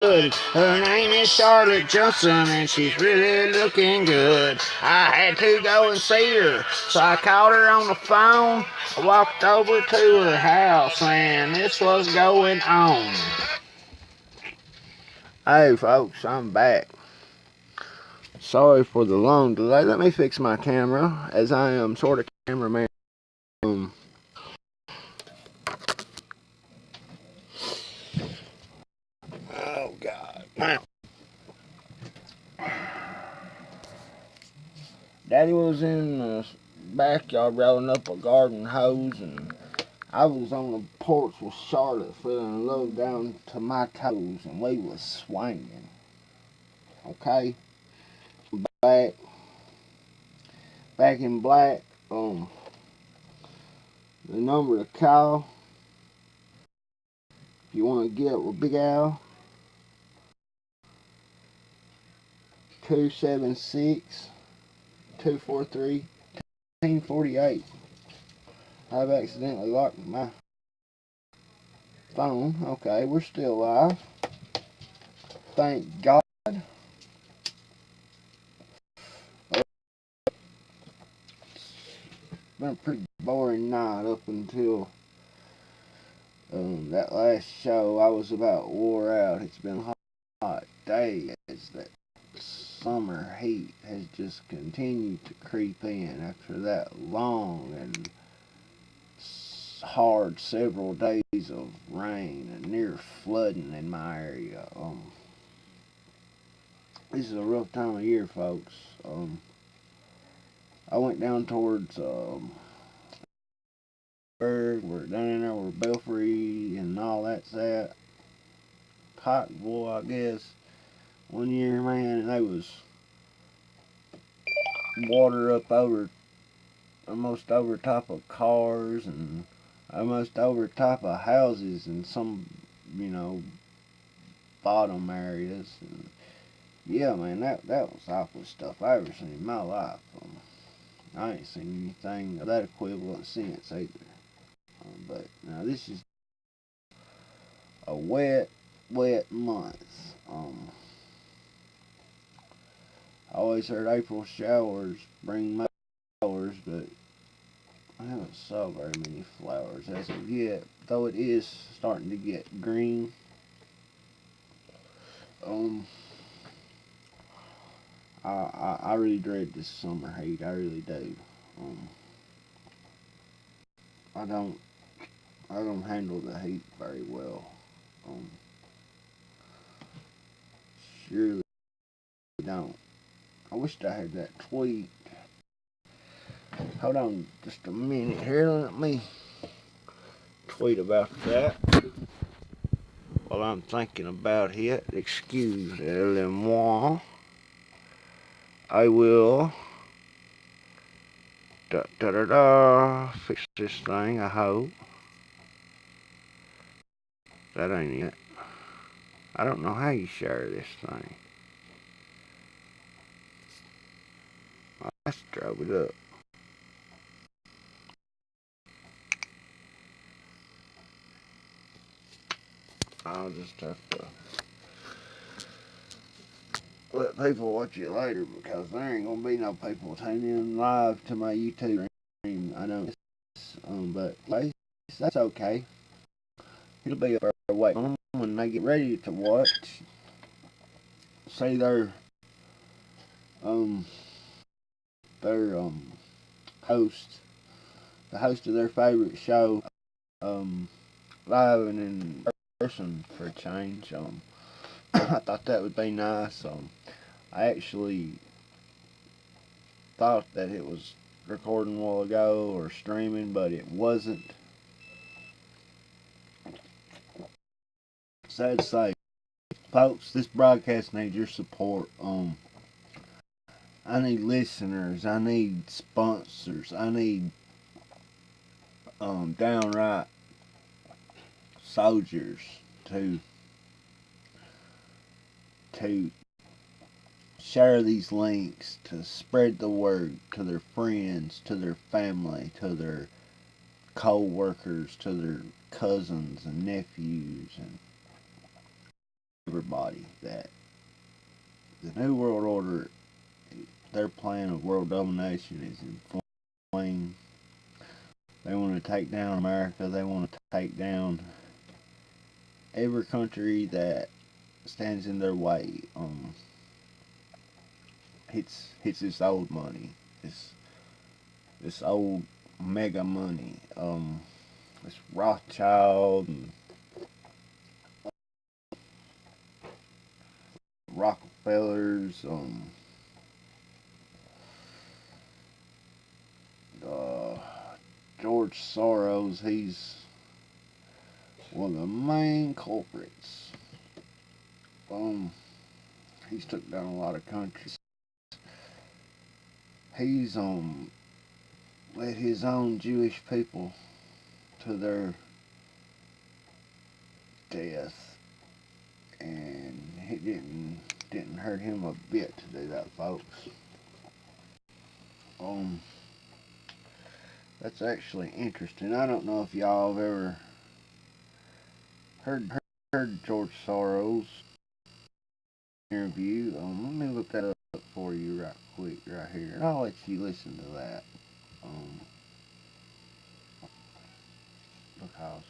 good. Her name is Charlotte Johnson, and she's really looking good. I had to go and see her, so I called her on the phone. I walked over to her house, and this was going on. Hey, folks, I'm back. Sorry for the long delay. Let me fix my camera, as I am sort of cameraman. Oh, God. Now, Daddy was in the backyard rolling up a garden hose, and I was on the porch with Charlotte feeling low down to my toes, and we was swinging. Okay? Back, back in black. The number to call if you want to get up with Big Al, 276 243 1848. I've accidentally locked my phone. Okay, we're still live. Thank God. Been a pretty boring night up until that last show. I was about wore out. It's been hot day as that summer heat has just continued to creep in after that long and hard several days of rain and near flooding in my area. This is a rough time of year, folks. I went down towards we're down in there where Belfry and all that's at. Pottsville, I guess. One year, man, and they was water up over, almost over top of cars and almost over top of houses in some, you know, bottom areas. And yeah, man, that was awful stuff I ever seen in my life. I ain't seen anything of that equivalent since either. But now this is a wet month. I always heard April showers bring flowers, but I haven't saw very many flowers as of yet. Though it is starting to get green. Um, I really dread this summer heat. I really do. Um, I don't I don't handle the heat very well. Um, surely don't. I wished I had that tweet. Hold on just a minute here. Let me tweet about that while I'm thinking about it. Excusez-moi. I will fix this thing. I hope that ain't it. I don't know how you share this thing. Let's drove it up. I'll just have to let people watch it later because there ain't gonna be no people tuning in live to my YouTube stream. I know this, but that's okay. It'll be up there waiting when they get ready to watch. Say um their host, the host of their favorite show, um live and in person for a change. I thought that would be nice. I actually thought that it was recording a while ago or streaming, but it wasn't. Sad to say, folks, this broadcast needs your support. I need listeners. I need sponsors. I need downright soldiers to to share these links, to spread the word to their friends, to their family, to their co-workers, to their cousins and nephews and everybody that the New World Order, their plan of world domination is in flames. They want to take down America. They want to take down every country that stands in their way. It's this old money, this old mega money. This Rothschild and Rockefellers. Uh, George Soros. He's one of the main culprits. He's took down a lot of countries. He's led his own Jewish people to their death, and it didn't hurt him a bit to do that, folks. That's actually interesting. I don't know if y'all have ever heard George Soros interview. Let me look that up for you right quick right here, and I'll let you listen to that. Because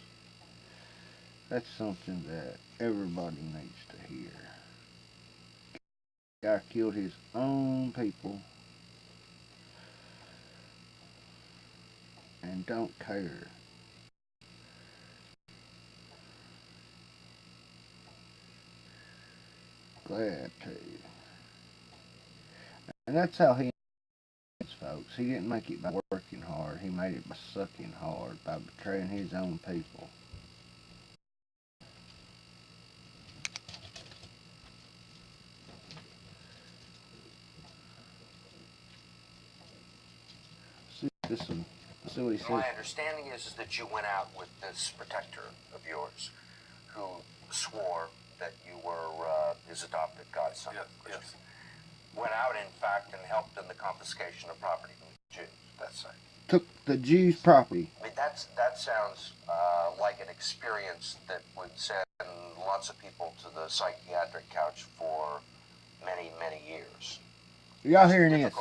that's something that everybody needs to hear. Guy killed his own people and don't care. Glad to. And that's how he is, folks. He didn't make it by working hard. He made it by sucking hard, by betraying his own people. See what he said. My understanding is that you went out with this protector of yours who swore that you were his adopted godson. Yes. Went out, in fact, and helped in the confiscation of property from the Jews. That's right. Took the Jews' property. I mean, that sounds like an experience that would send lots of people to the psychiatric couch for many, many years. Y'all hearing this?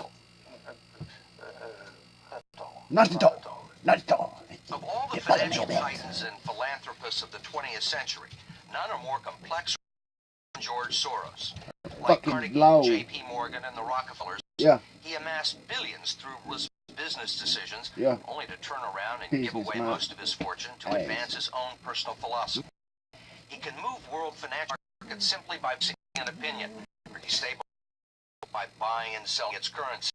Not at all. Not at all. Of all the financial titans and philanthropists of the 20th century, none are more complex than George Soros. Like Carnegie, J.P. Morgan, and the Rockefellers, he amassed billions through business decisions, only to turn around and give away most of his fortune to advance his own personal philosophy. He can move world financial markets simply by seeing an opinion, pretty stable by buying and selling its currency.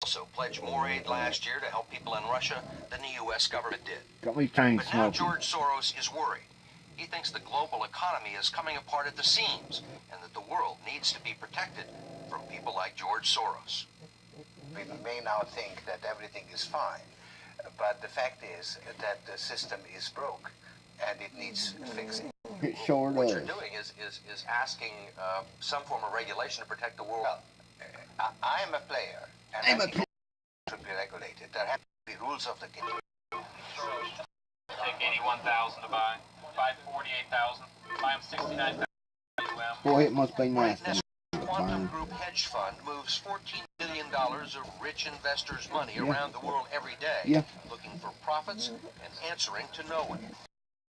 Also pledged more aid last year to help people in Russia than the U.S. government did. Got me chain But now George Soros is worried. He thinks the global economy is coming apart at the seams, and that the world needs to be protected from people like George Soros. We may now think that everything is fine, but the fact is that the system is broke, and it needs fixing. It sure What does. you're doing is asking some form of regulation to protect the world. Well, I am a player, and I think it should be regulated. There have to be rules of the game. Take 81,000 to buy, buy 48,000, buy them 69,000. Boy, it must be nice. Quantum Group hedge fund moves $14 billion of rich investors' money around the world every day, looking for profits and answering to no one.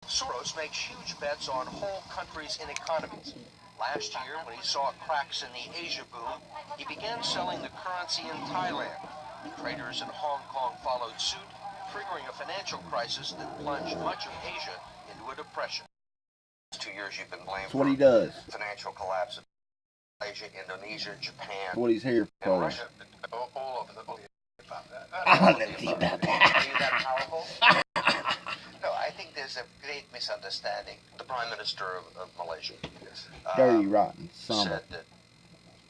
Soros makes huge bets on whole countries and economies. Last year, when he saw cracks in the Asia boom, he began selling the currency in Thailand. Traders in Hong Kong followed suit, triggering a financial crisis that plunged much of Asia into a depression. 2 years you've been blamed That's what he does. Financial collapse in Malaysia, Indonesia, Japan, That's what he's here and for. Russia. All of the about that. Let's see about that. Are you that powerful? No, I think there's a great misunderstanding. The Prime Minister of Malaysia Dirty, rotten son. said that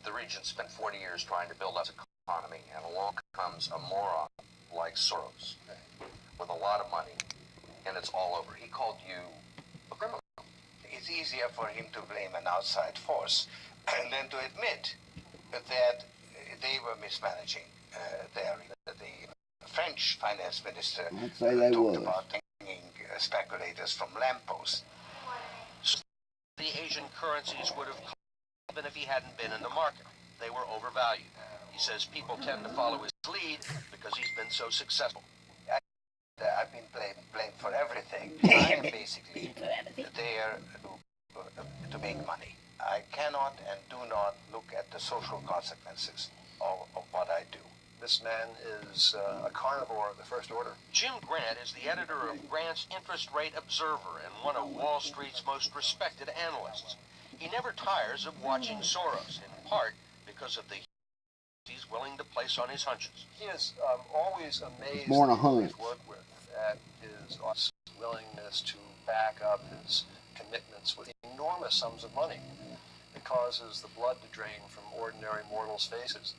the region spent 40 years trying to build up its economy, and along comes a moron like Soros with a lot of money, and it's all over. He called you a criminal. It's easier for him to blame an outside force than to admit that they were mismanaging the French finance minister I'd say they talked was. about hanging speculators from lampposts. the Asian currencies would have come even if he hadn't been in the market. They were overvalued. He says people tend to follow his lead because he's been so successful. I've been blamed for everything. I'm basically there to make money. I cannot and do not look at the social consequences of what I do. This man is a carnivore of the first order. Jim Grant is the editor of Grant's Interest Rate Observer and one of Wall Street's most respected analysts. He never tires of watching Soros, in part because of the he's willing to place on his hunches. He is always amazed More than at who a he's worked with, at his willingness to back up his commitments with enormous sums of money. It causes the blood to drain from ordinary mortals' faces.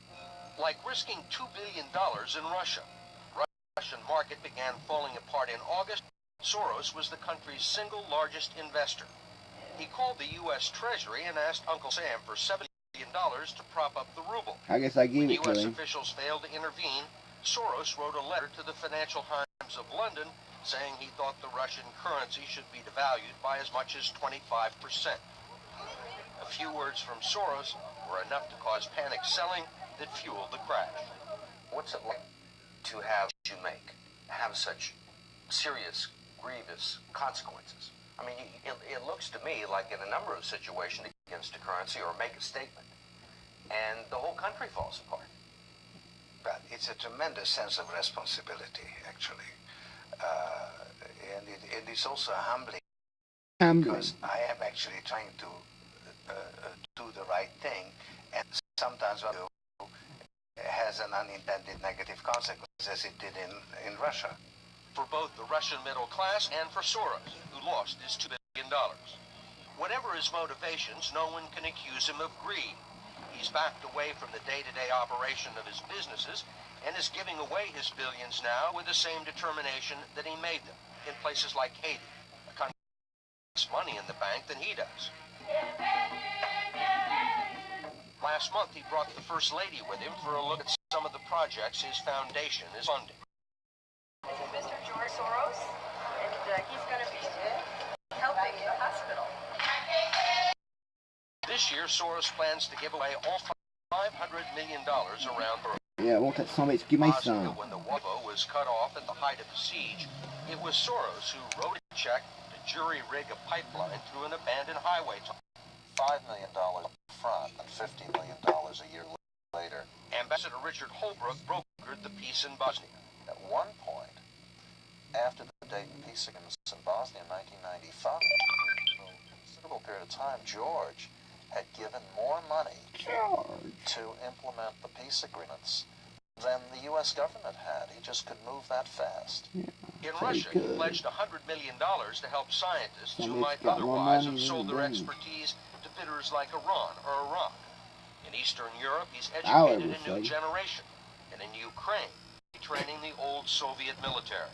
Like risking $2 billion in Russia. The Russian market began falling apart in August. Soros was the country's single largest investor. He called the U.S. Treasury and asked Uncle Sam for $7 billion to prop up the ruble. I guess I give When it to U.S. him. officials failed to intervene, Soros wrote a letter to the Financial Times of London saying he thought the Russian currency should be devalued by as much as 25%. A few words from Soros were enough to cause panic selling that fueled the crash. What's it like to have you have such serious, grievous consequences? I mean, it looks to me like in a number of situations against a currency or make a statement, and the whole country falls apart. But it's a tremendous sense of responsibility, actually. And it's also humbling because I am actually trying to do the right thing, and sometimes what I do has an unintended negative consequence, as it did in Russia. For both the Russian middle class and for Soros, who lost his $2 billion. Whatever his motivations, no one can accuse him of greed. He's backed away from the day-to-day operation of his businesses and is giving away his billions now with the same determination that he made them in places like Haiti, a country with less money in the bank than he does. Last month, he brought the First Lady with him for a look at some of the projects his foundation is funding. This is Mr. George Soros, and he's going to be helping the hospital. This year, Soros plans to give away all $500 million around the world. Yeah, I want that somebody to give me Bosnia, some. when the Wavo was cut off at the height of the siege, it was Soros who wrote a check to jury-rig a pipeline through an abandoned highway tunnel. $5 million up front and $50 million a year later. Ambassador Richard Holbrooke brokered the peace in Bosnia. At one point, after the Dayton Peace Agreements in Bosnia in 1995, for a considerable period of time, George had given more money to implement the peace agreements than the U.S. government had. He just could move that fast. Yeah, in Russia, he pledged $100 million to help scientists who might otherwise have sold their expertise to bidders like Iran or Iraq. In Eastern Europe, he's educated a new generation. And in Ukraine, he's training the old Soviet military.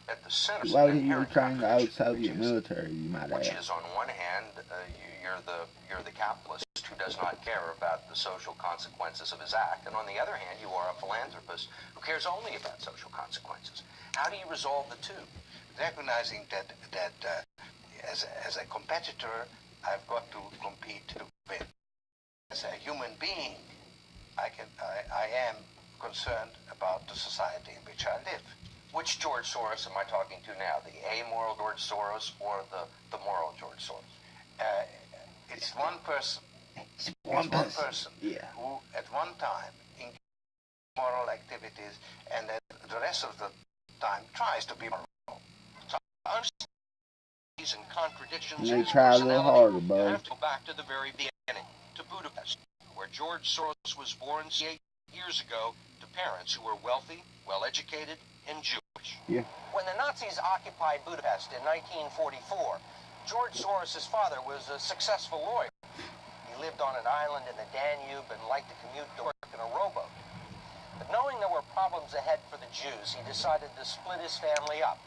At the center Why of would you train the old Soviet military, you might add? Which is, on one hand, you're the capitalist who does not care about the social consequences of his act, and on the other hand, you are a philanthropist who cares only about social consequences. How do you resolve the two? Recognizing that as a competitor, I've got to compete to win. As a human being, I am concerned about the society in which I live. Which George Soros am I talking to now? The amoral George Soros or the moral George Soros? It's one person. One person. Yeah. Who at one time engaged in moral activities and then the rest of the time tries to be moral. So, these and contradictions and in they his try a little harder, you bud. have to go back to the very beginning, to Budapest, where George Soros was born 8 years ago to parents who were wealthy, well-educated, and Jewish. Yeah. When the Nazis occupied Budapest in 1944, George Soros' father was a successful lawyer. He lived on an island in the Danube and liked to commute to work in a rowboat. But knowing there were problems ahead for the Jews, he decided to split his family up.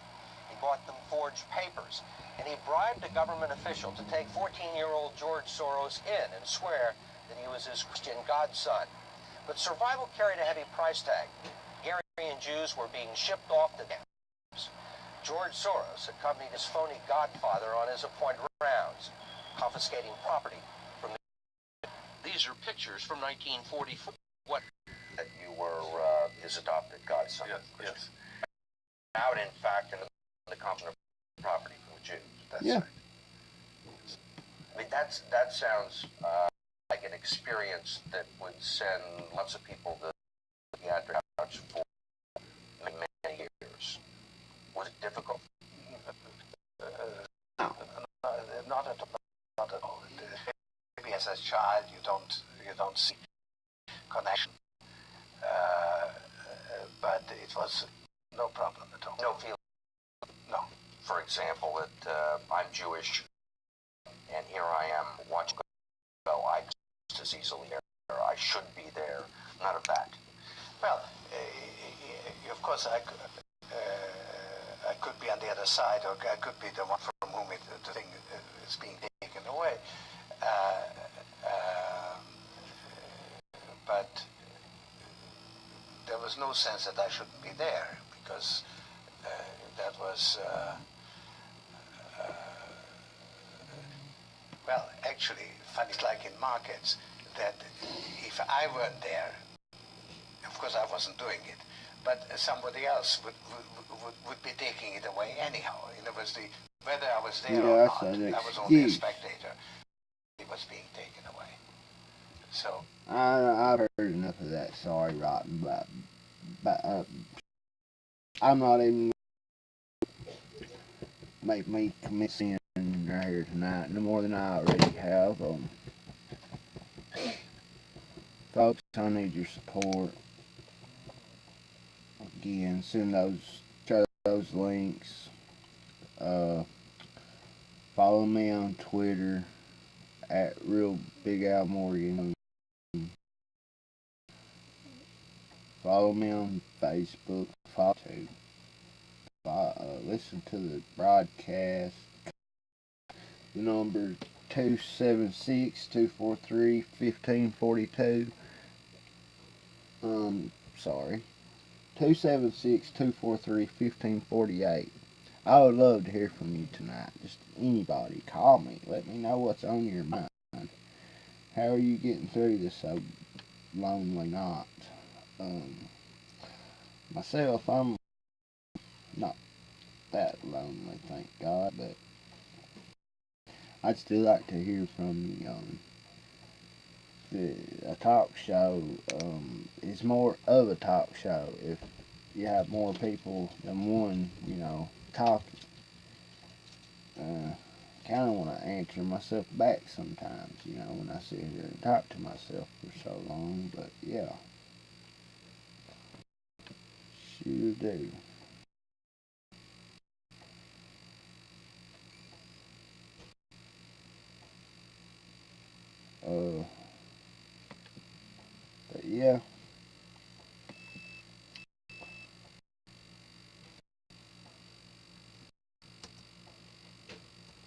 He bought them forged papers, and he bribed a government official to take 14-year-old George Soros in and swear that he was his Christian godson. But survival carried a heavy price tag. Hungarian Jews were being shipped off to dams. George Soros accompanied his phony godfather on his appointed rounds. confiscating property from the... These are pictures from 1944. What? That you were his adopted godson. Yes, yes. Out, in fact, in the confiscation of property from the Jews. That's Yeah. right. I mean, that sounds like an experience that would send lots of people to the pediatric couch for many, many years. Was it difficult? Not at all. Not at all. Maybe as a child you don't see connection, but it was no problem at all. No feeling. No. For example, that I'm Jewish, and here I am watching. Well, I just as easily there. I should be there. None of that. Well, of course I could be on the other side, or I could be the one from whom the thing is being taken away. But there was no sense that I shouldn't be there, because that was, well, actually, funny, it's like in markets, that if I weren't there, of course I wasn't doing it, but somebody else would be taking it away anyhow. In other words, whether I was there or not, I was only a spectator. It was being taken away. So I've heard enough of that sorry rotten, but I'm not even make me commit sin right here tonight, no more than I already have. Folks, I need your support. Again, share those links. Follow me on Twitter at Real Big Al Morgan. Follow me on Facebook. Listen to the broadcast. The number 276-243-1542. Sorry. 276-243-1548. I would love to hear from you tonight. Just anybody, call me. Let me know what's on your mind. How are you getting through this so lonely night? Myself, I'm not that lonely, thank God, but I'd still like to hear from you. A talk show is more of a talk show if you have more people than one, talking. Kind of want to answer myself back sometimes, when I sit here and talk to myself for so long, but yeah, sure do. But yeah,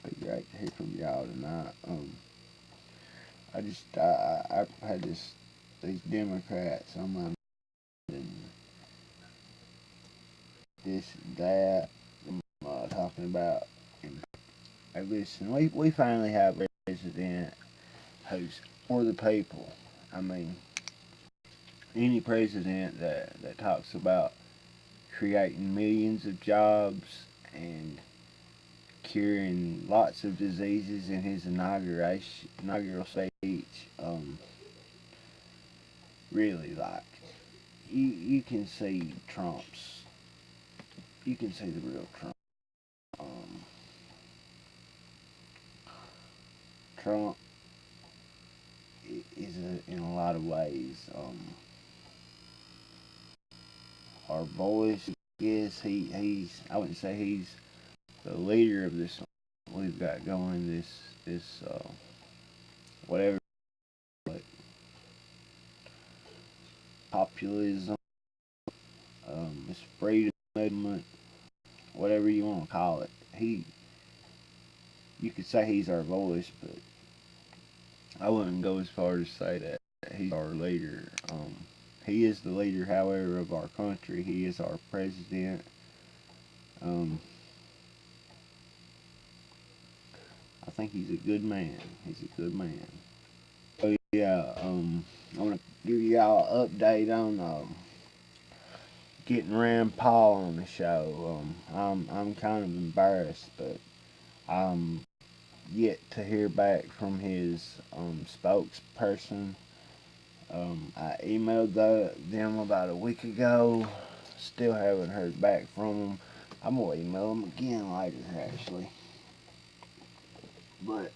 it'd be great to hear from y'all tonight. I've had these Democrats on my and this and that. Talking about, hey, listen, we finally have a president who's for the people. I mean, any president that talks about creating millions of jobs and curing lots of diseases in his inaugural speech, really, like, you can see you can see the real Trump. Um, Trump is in a lot of ways our voice. Is he's I wouldn't say he's the leader of this we've got going, this whatever, like populism, this freedom movement, whatever you want to call it. You could say he's our voice, but I wouldn't go as far as say that he's our leader. He is the leader, however, of our country. He is our president. I think he's a good man. He's a good man. So yeah, I want to give y'all an update on getting Rand Paul on the show. I'm kind of embarrassed, but I'm yet to hear back from his spokesperson. I emailed them about a week ago. Still haven't heard back from them. I'm gonna email them again later, actually. But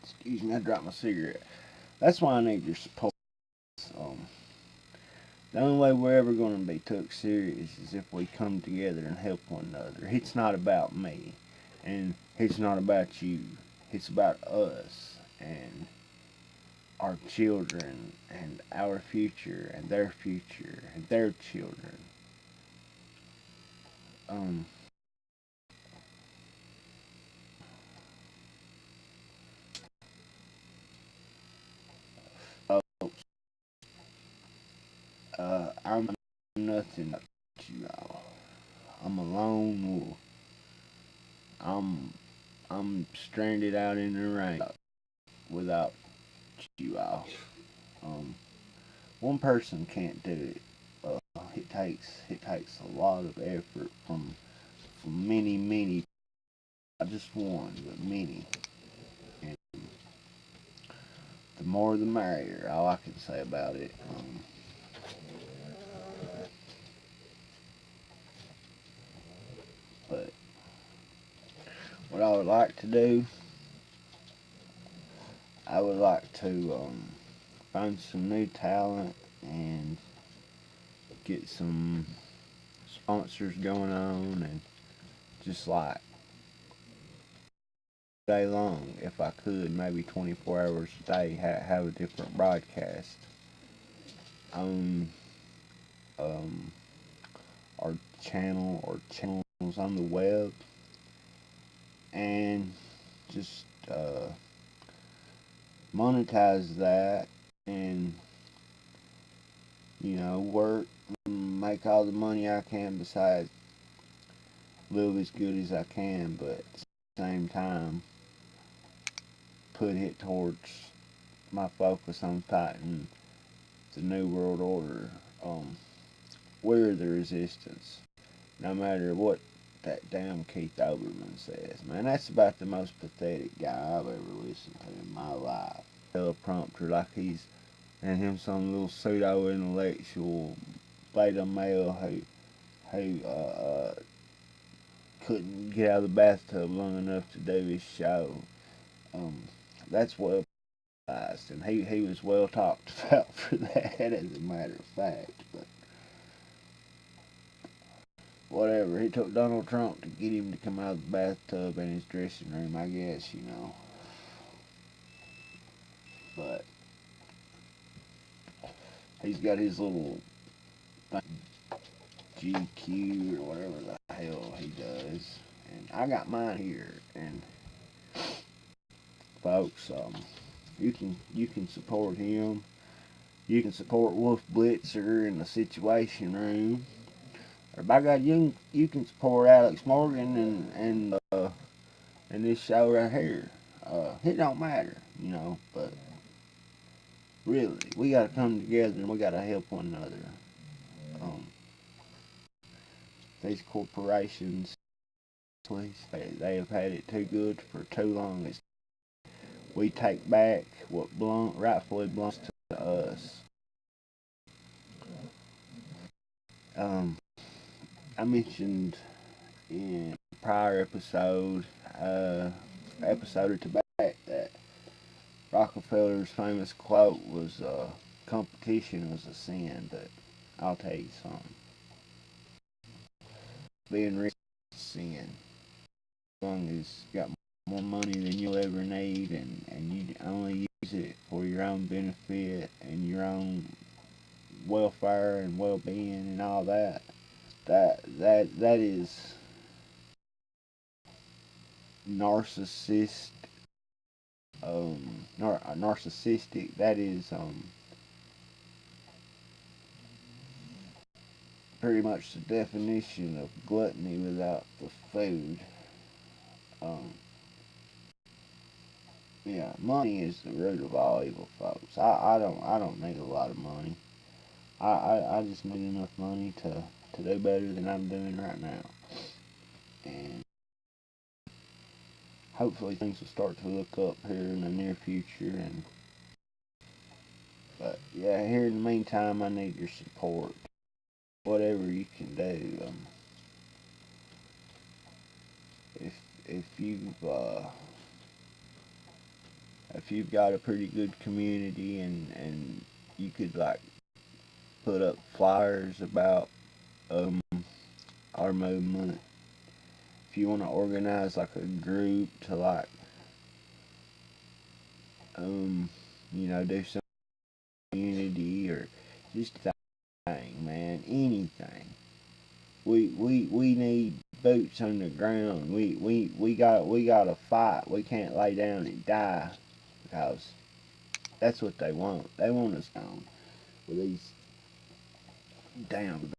excuse me, I dropped my cigarette. That's why I need your support. Um, the only way we're ever going to be took serious is if we come together and help one another. It's not about me, and it's not about you. It's about us and our children and our future and their children. Um, so, I'm nothing but you all. I'm a lone wolf. I'm I'm stranded out in the rain without you all. Um, one person can't do it. It takes a lot of effort from many, not just one, but many. And the more the merrier. All I can say about it. But what I would like to do, I would like to find some new talent and get some sponsors going on, and just like day long, if I could, maybe 24 hours a day, have a different broadcast on um, our channel or channels on the web, and just monetize that, and work, make all the money I can, besides live as good as I can, but at the same time put it towards my focus on fighting the New World Order. We're the resistance, no matter what that damn Keith Olbermann says. Man, that's about the most pathetic guy I've ever listened to in my life. Teleprompter like he's and him some little pseudo intellectual beta male who couldn't get out of the bathtub long enough to do his show. Um, that's well biased, and he was well talked about for that, as a matter of fact. But whatever, he took Donald Trump to get him to come out of the bathtub in his dressing room, I guess. But he's got his little GQ or whatever the hell he does, and I got mine here. And folks, you can support him. You can support Wolf Blitzer in the Situation Room. Or by God, you can support Alex Morgan and this show right here. It don't matter, but really, we gotta come together and we gotta help one another. Um, these corporations, please, they have had it too good for too long. We take back what rightfully belongs to us. Um, I mentioned in a prior episode or two back, that Rockefeller's famous quote was, "Competition was a sin." But I'll tell you something: being rich is a sin. As long as you got more money than you'll ever need, and you only use it for your own benefit and your own welfare and well-being and all that. That is narcissist. Narcissistic. That is pretty much the definition of gluttony without the food. Um, yeah, money is the root of all evil, folks. I don't need a lot of money. I just need enough money to do better than I'm doing right now. And hopefully things will start to look up here in the near future. But yeah, here in the meantime, I need your support. Whatever you can do. If if you've if you've got a pretty good community and you could like put up flyers about our movement. If you want to organize like a group to like um do some community or just thing, man, anything. We need boots on the ground. We gotta fight. We can't lay down and die because that's what they want. They want us gone with these damn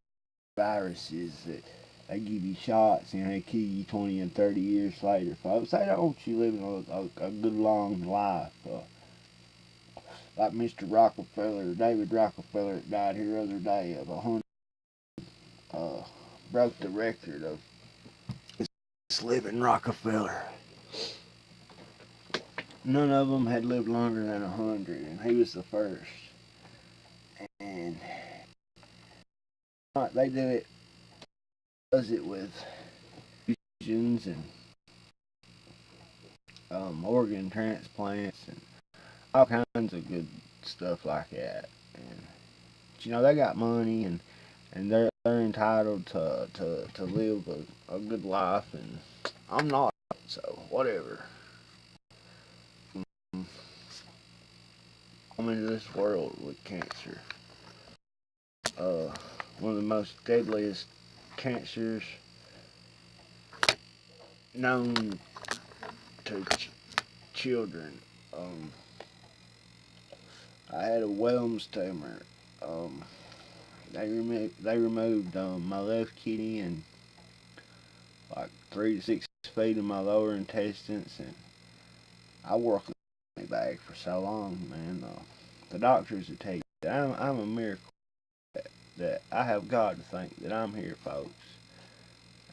viruses that they give you shots and they kill you 20 and 30 years later, folks. They don't want you living a good long life. Like Mr. Rockefeller, David Rockefeller, that died here the other day of 100, uh, broke the record of this living Rockefeller. None of them had lived longer than 100, and he was the first. And they does it with fusions and organ transplants and all kinds of good stuff like that. And they got money and they're entitled to live a good life, and I'm not. So whatever. I'm into this world with cancer. Uh, One of the most deadliest cancers known to children. Um, I had a Wilms tumor. Um, they removed my left kidney and like 3 to 6 feet of my lower intestines, and I worked with my bag for so long, man. The doctors would tell you that I'm a miracle. That I have God to thank that I'm here, folks.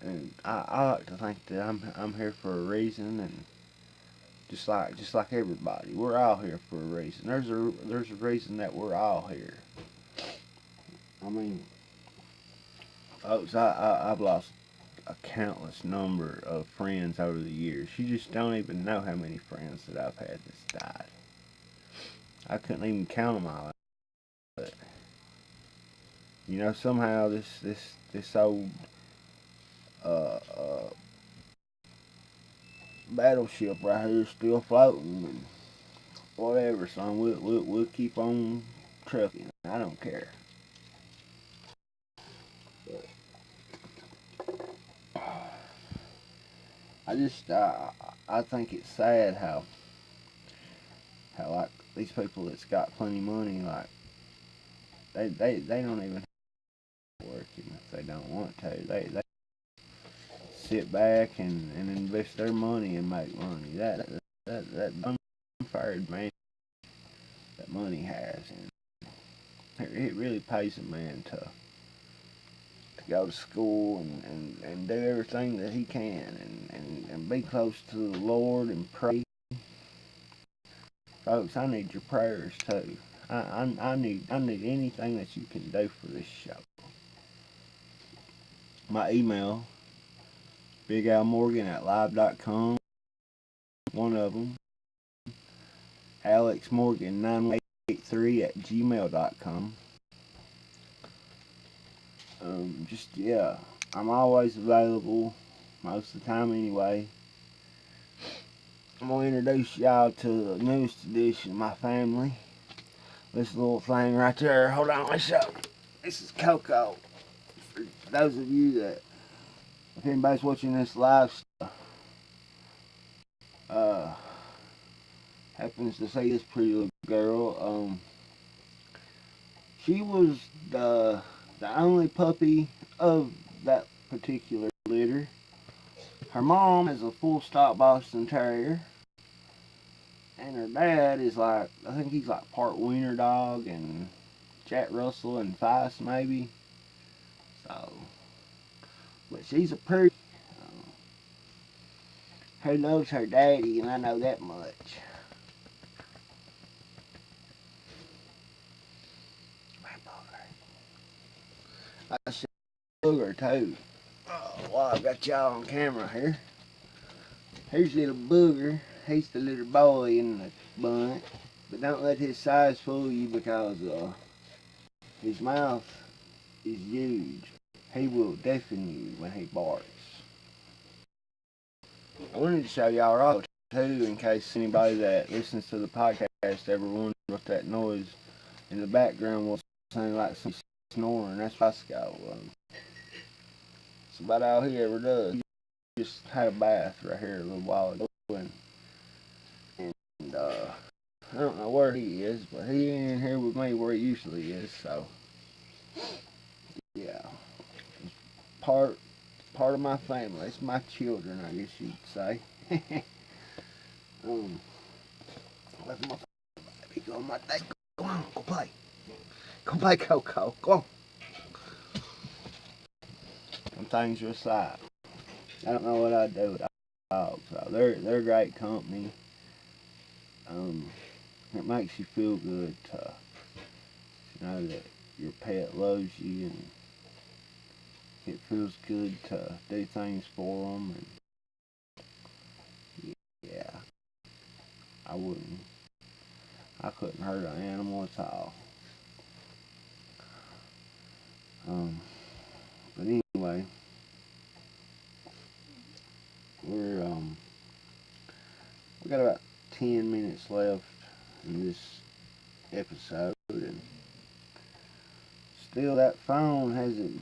And I like to think that I'm here for a reason, and just like everybody, we're all here for a reason. There's a reason that we're all here. I mean, folks, I've lost a countless number of friends over the years. You just don't even know how many friends that I've had that's died. I couldn't even count them all. But somehow this old uh, uh, battleship right here is still floating. And whatever, son. We'll keep on trucking. I don't care. But I just I think it's sad how like these people that's got plenty of money, like they don't even work if they don't want to. They sit back and invest their money and make money. That unfair man that money has, and it really pays a man to go to school and do everything that he can and be close to the Lord and pray. Folks, I need your prayers too. I need anything that you can do for this show. My email, bigalmorgan@live.com. One of them, alexmorgan9183@gmail.com. Just yeah, I'm always available, most of the time anyway. I'm gonna introduce y'all to the newest edition of my family. This little thing right there. Hold on, let's show. This is Coco. For those of you that, if anybody's watching this live, uh, happens to see this pretty little girl, she was the only puppy of that particular litter. Her mom is a full stop Boston Terrier. And her dad is like, I think he's like part Wiener Dog and Jack Russell and Feist maybe. So, but she's a pretty. Who knows her daddy, and I know that much. I see Booger too. Oh, well, I've got y'all on camera here. Here's little Booger. He's the little boy in the bunch. But don't let his size fool you because his mouth is huge. He will deafen you when he barks. I wanted to show y'all Rocco too, in case anybody that listens to the podcast ever wonders what that noise in the background was. Sounding like some snoring. That's Roscoe. It's about all he ever does. He just had a bath right here a little while ago, and I don't know where he is, but he ain't in here with me where he usually is. So yeah, it's part of my family. It's my children, I guess you'd say. Where's my baby? Go on, my day. Go on, go play. Go play, Coco. Go on. Some things are aside. I don't know what I'd do without dogs. So they're great company. It makes you feel good to know that your pet loves you, and it feels good to do things for them. And yeah, I wouldn't. I couldn't hurt an animal at all. But anyway, we got about 10 minutes left in this episode, and still that phone hasn't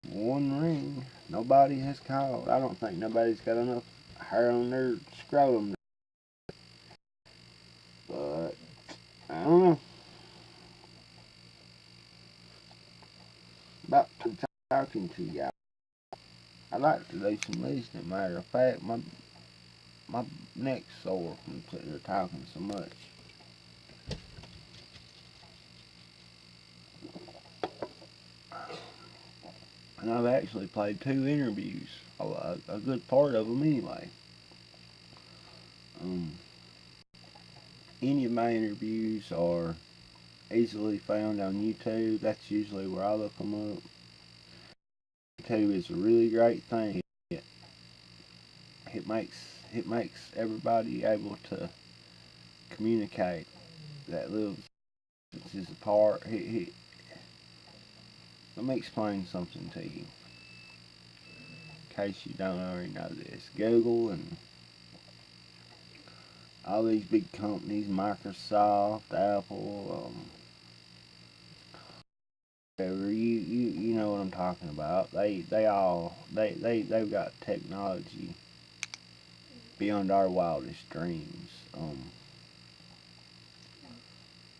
one ring. Nobody has called. I don't think nobody's got enough hair on their scrotum. But I don't know about talking to y'all. I like to do some listening. Matter of fact, my neck's sore from sitting there talking so much. And I've actually played 2 interviews, a good part of them anyway. Any of my interviews are easily found on YouTube. That's usually where I look them up. YouTube is a really great thing. It makes everybody able to communicate that lives is apart. Let me explain something to you, in case you don't already know this. Google and all these big companies, Microsoft, Apple, whatever, you know what I'm talking about. They've got technology beyond our wildest dreams.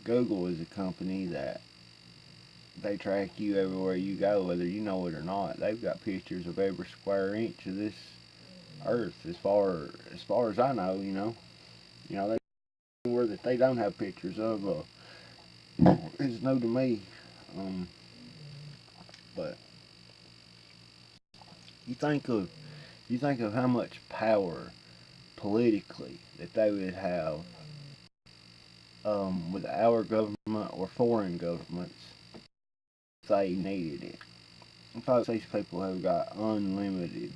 Google is a company that they track you everywhere you go, whether you know it or not. They've got pictures of every square inch of this earth, as far as I know. They where that they don't have pictures of is new to me. But you think of how much power politically that they would have with our government or foreign governments if they needed it. In fact, these people have got unlimited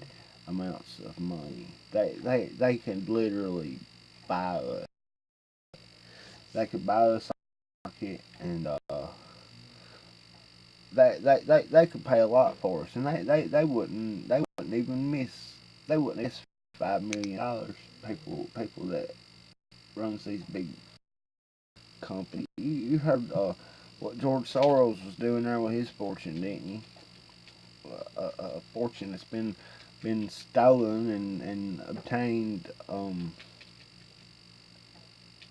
amounts of money. They can literally buy us. They could buy us a market, and they could pay a lot for us, and they wouldn't even miss $5 million. People that runs these big companies. You heard what George Soros was doing there with his fortune, didn't you? A fortune that's been stolen and obtained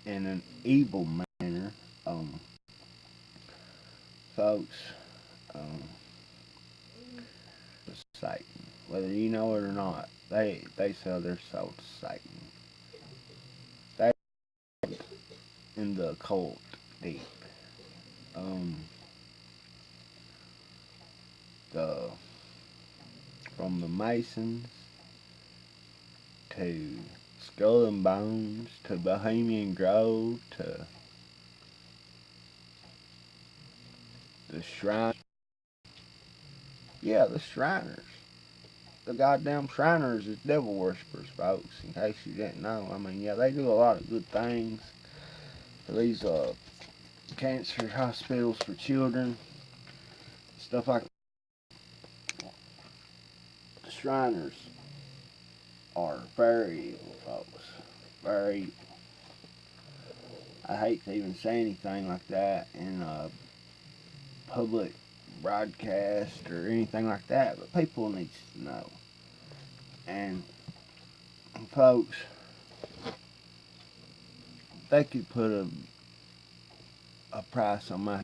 in an evil manner. Folks, um, Satan, whether you know it or not. They sell their soul to Satan. They in the occult deep. Um, the from the Masons to Skull and Bones to Bohemian Grove to the Shrine. Yeah, the Shriners. The goddamn Shriners is devil worshippers, folks. In case you didn't know, I mean, yeah, they do a lot of good things for these cancer hospitals for children, stuff like that. The Shriners are very evil, folks. Very. I hate to even say anything like that in a public broadcast or anything like that, but people need to know. And folks, they could put a price on my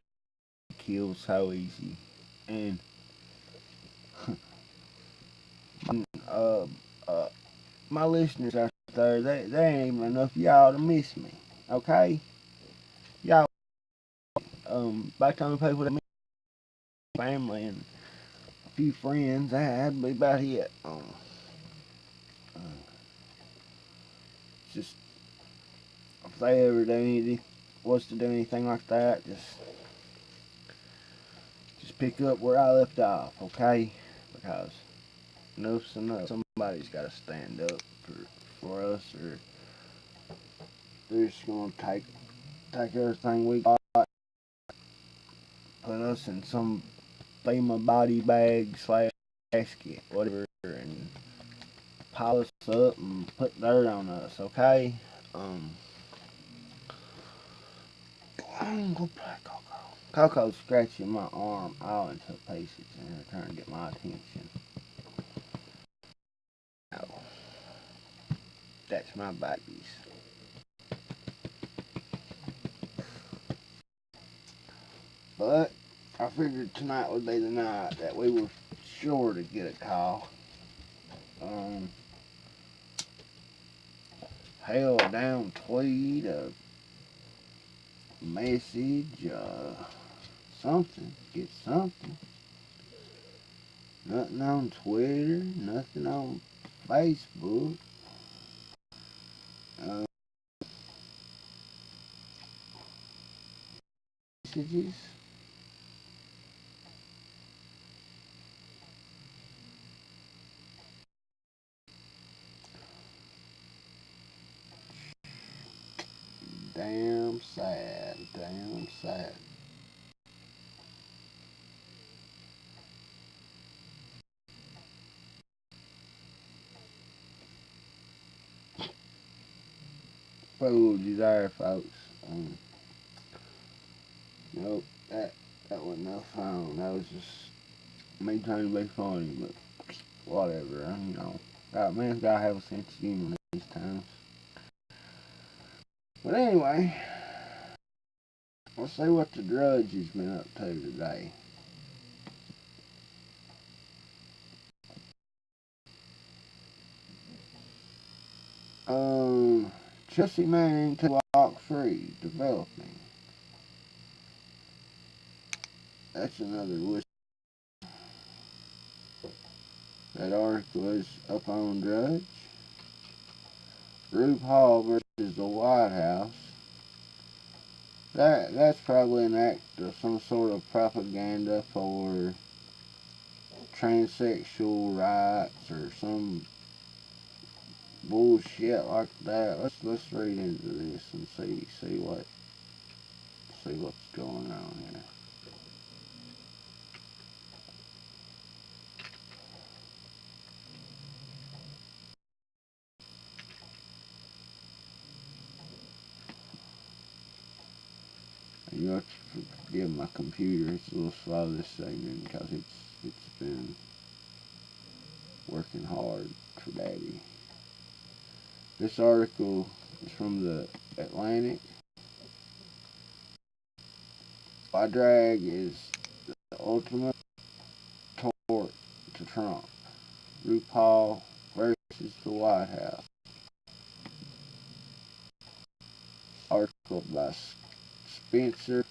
kill so easy. And uh, uh, my listeners out there, they ain't even enough y'all to miss me. Okay, y'all. By the time people that meet family and a few friends, that'd be about it. Uh, just if they ever was to do anything like that, just pick up where I left off, okay? Because enough's enough. Somebody's got to stand up for us, or they're just gonna take everything we got, put us in some FEMA body bag slash basket, whatever, and pile us up and put dirt on us, okay? Um, go play Coco. Coco's scratching my arm all into pieces and her trying to get my attention. No, that's my babies. But I figured tonight would be the night that we were sure to get a call. Um, hell, down tweet, a message, something. Get something. Nothing on Twitter, nothing on Facebook. Uh, messages. Damn sad, damn sad. Fooled you there, folks. Um, nope, that wasn't no phone. That was just me trying to be funny, but whatever, you know. Man's gotta have a sense of humor these times. But anyway, let's see what the Drudge has been up to today. Chelsea Manning to walk free, developing. That's another list. That article is up on Drudge. RuPaul versus the White House. That's probably an act of some sort of propaganda for transsexual rights or some bullshit like that. Let's read into this and see what's going on here. You have to forgive my computer. It's a little slow this segment because it's been working hard for Daddy. This article is from the Atlantic. Why drag is the ultimate tort to Trump. RuPaul versus is the White House. Article by Spencer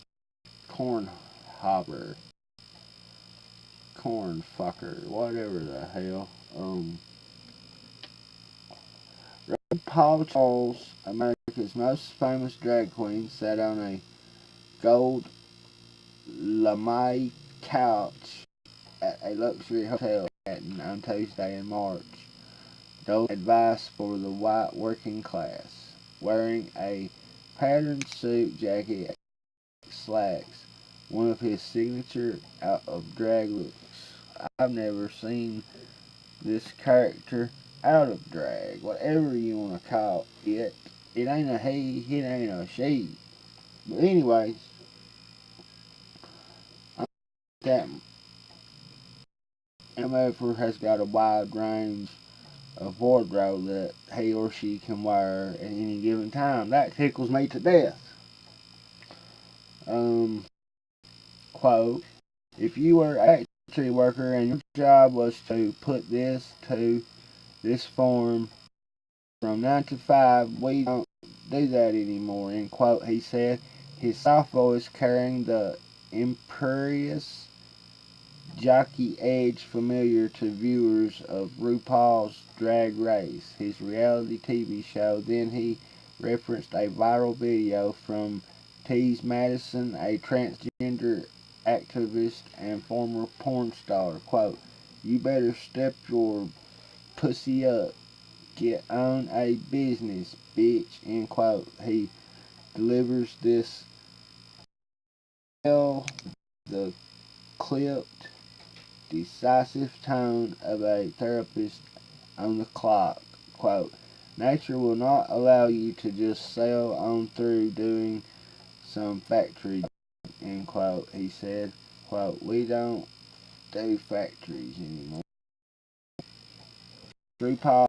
Cornhopper. Cornfucker. Whatever the hell. Paul Charles, America's most famous drag queen, sat on a gold lame couch at a luxury hotel on Tuesday in March. Dole advice for the white working class, wearing a patterned suit jacket and slacks, one of his signature out of drag looks. I've never seen this character out of drag, whatever you want to call it. It ain't a he, it ain't a she. But anyways, that MFer has got a wide range of wardrobe that he or she can wear at any given time. That tickles me to death. Quote, if you were a factory worker and your job was to put this to this form from 9 to 5, we don't do that anymore, end quote, he said, his soft voice carrying the imperious jockey edge familiar to viewers of RuPaul's Drag Race, his reality TV show. Then he referenced a viral video from Tease Madison, a transgender activist and former porn star. Quote, you better step your pussy up. Get on a business, bitch. End quote. He delivers this the clipped, decisive tone of a therapist on the clock. Quote, nature will not allow you to just sail on through doing some factory, end quote, he said. Quote, we don't do factories anymore. RuPaul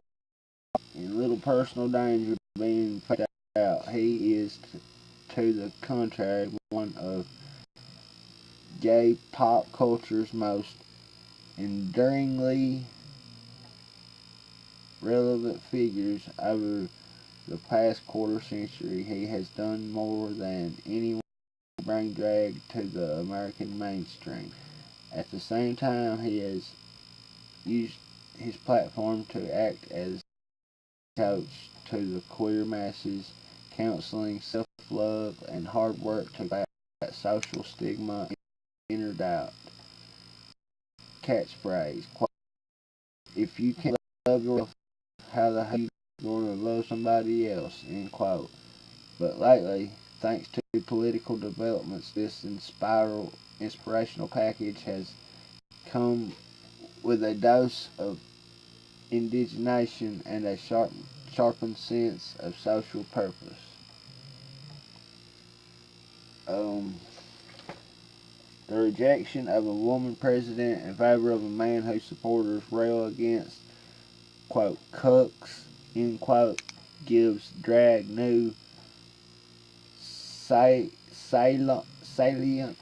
in little personal danger of being found out. He is, to the contrary, one of gay pop culture's most enduringly relevant figures over the past quarter century. He has done more than anyone to bring drag to the American mainstream. At the same time, he has used his platform to act as a coach to the queer masses, counseling, self-love, and hard work to combat social stigma and inner doubt. Catchphrase, quote, if you can't love yourself, how the hell are you going to love somebody else, end quote. But lately, thanks to political developments, this inspirational package has come with a dose of indignation and a sharpened sense of social purpose. The rejection of a woman president in favor of a man whose supporters rail against, quote, cucks, end quote, gives drag new salience, SALINCE.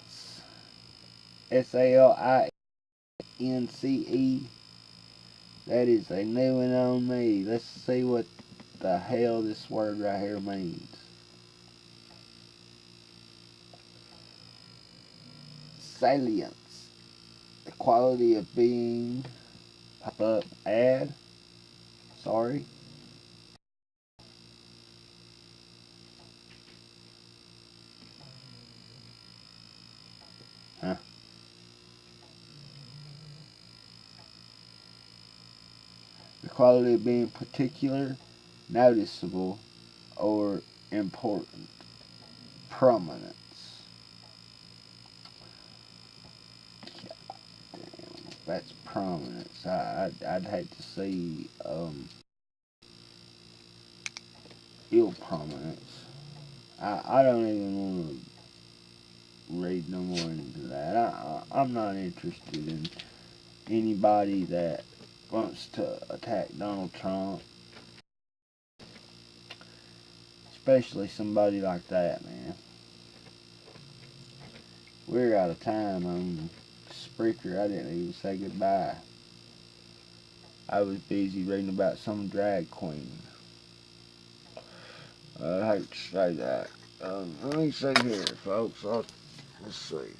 That is a new one on me. Let's see what the hell this word right here means. Salience. The quality of being. Pop up ad. Sorry. Huh. The quality of being particular, noticeable, or important. Prominence. Damn, that's prominence. I'd hate to see ill prominence. I don't even want to read no more into that. I'm not interested in anybody that wants to attack Donald Trump, especially somebody like that, man. We're out of time on Spreaker. I didn't even say goodbye. I was busy reading about some drag queen. I hate to say that. Let me see here, folks. Let's see.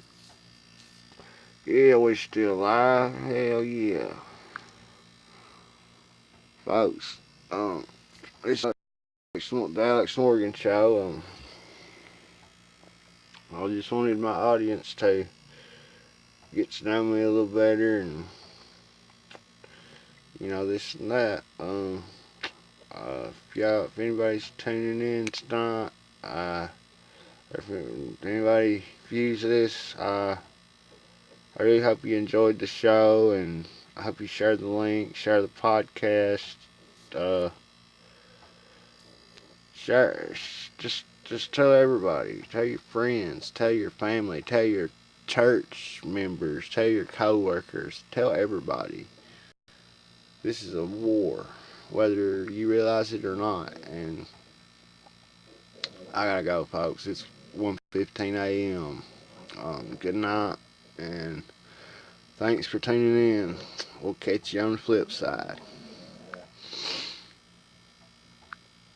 Yeah, we still alive. Hell yeah. Folks, it's like the Alex Morgan show. I just wanted my audience to get to know me a little better and, this and that. If anybody's tuning in tonight, if anybody views this, I really hope you enjoyed the show, and I hope you share the link, share the podcast, uh, share, just tell everybody, tell your friends, tell your family, tell your church members, tell your coworkers, tell everybody. This is a war, whether you realize it or not. And I gotta go, folks. It's 1:15 a.m. Good night, and thanks for tuning in. We'll catch you on the flip side.